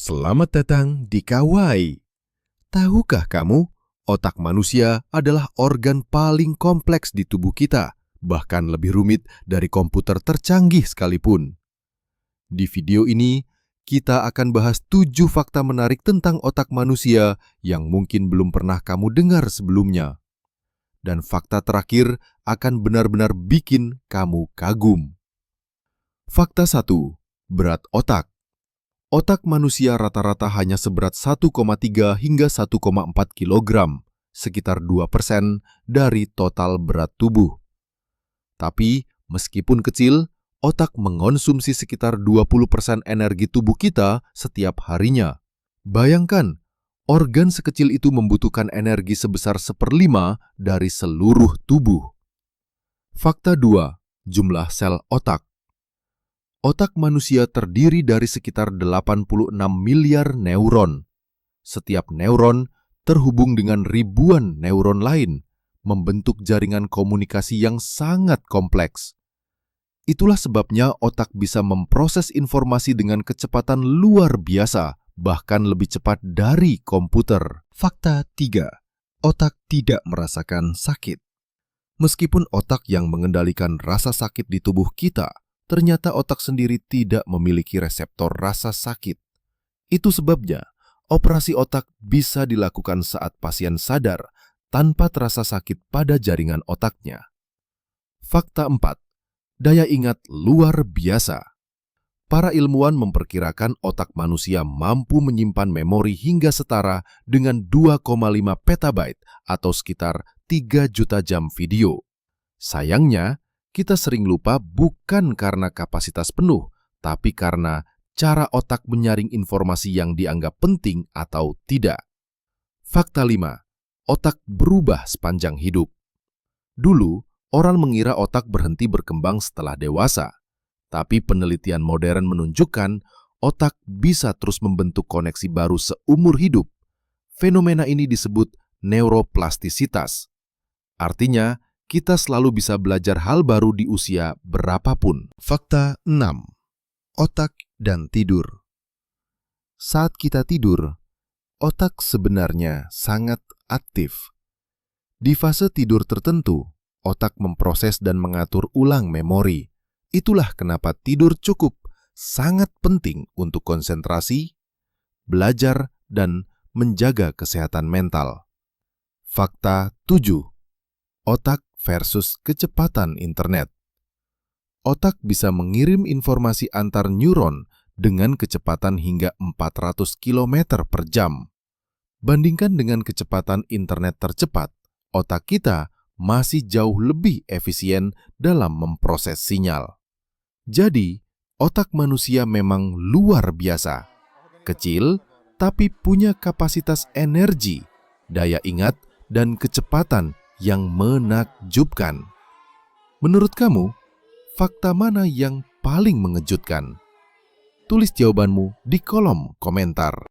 Selamat datang di Kawaii. Tahukah kamu, otak manusia adalah organ paling kompleks di tubuh kita, bahkan lebih rumit dari komputer tercanggih sekalipun. Di video ini, kita akan bahas 7 fakta menarik tentang otak manusia yang mungkin belum pernah kamu dengar sebelumnya. Dan fakta terakhir akan benar-benar bikin kamu kagum. Fakta 1. Berat otak. Otak manusia rata-rata hanya seberat 1,3 hingga 1,4 kg, sekitar 2% dari total berat tubuh. Tapi, meskipun kecil, otak mengonsumsi sekitar 20% energi tubuh kita setiap harinya. Bayangkan, organ sekecil itu membutuhkan energi sebesar 1/5 dari seluruh tubuh. Fakta 2. Jumlah sel otak. Otak manusia terdiri dari sekitar 86 miliar neuron. Setiap neuron terhubung dengan ribuan neuron lain, membentuk jaringan komunikasi yang sangat kompleks. Itulah sebabnya otak bisa memproses informasi dengan kecepatan luar biasa, bahkan lebih cepat dari komputer. Fakta 3. Otak tidak merasakan sakit. Meskipun otak yang mengendalikan rasa sakit di tubuh kita, ternyata otak sendiri tidak memiliki reseptor rasa sakit. Itu sebabnya, operasi otak bisa dilakukan saat pasien sadar tanpa terasa sakit pada jaringan otaknya. Fakta 4. Daya ingat luar biasa. Para ilmuwan memperkirakan otak manusia mampu menyimpan memori hingga setara dengan 2,5 petabyte atau sekitar 3 juta jam video. Sayangnya, kita sering lupa bukan karena kapasitas penuh, tapi karena cara otak menyaring informasi yang dianggap penting atau tidak. Fakta 5. Otak berubah sepanjang hidup. Dulu, orang mengira otak berhenti berkembang setelah dewasa. Tapi penelitian modern menunjukkan otak bisa terus membentuk koneksi baru seumur hidup. Fenomena ini disebut neuroplastisitas. Artinya, kita selalu bisa belajar hal baru di usia berapapun. Fakta 6. Otak dan tidur. Saat kita tidur, otak sebenarnya sangat aktif. Di fase tidur tertentu, otak memproses dan mengatur ulang memori. Itulah kenapa tidur cukup sangat penting untuk konsentrasi, belajar, dan menjaga kesehatan mental. Fakta 7. Otak versus kecepatan internet. Otak bisa mengirim informasi antar neuron dengan kecepatan hingga 400 km per jam. Bandingkan dengan kecepatan internet tercepat, otak kita masih jauh lebih efisien dalam memproses sinyal. Jadi, otak manusia memang luar biasa. Kecil, tapi punya kapasitas energi, daya ingat, dan kecepatan yang menakjubkan. Menurut kamu, fakta mana yang paling mengejutkan? Tulis jawabanmu di kolom komentar.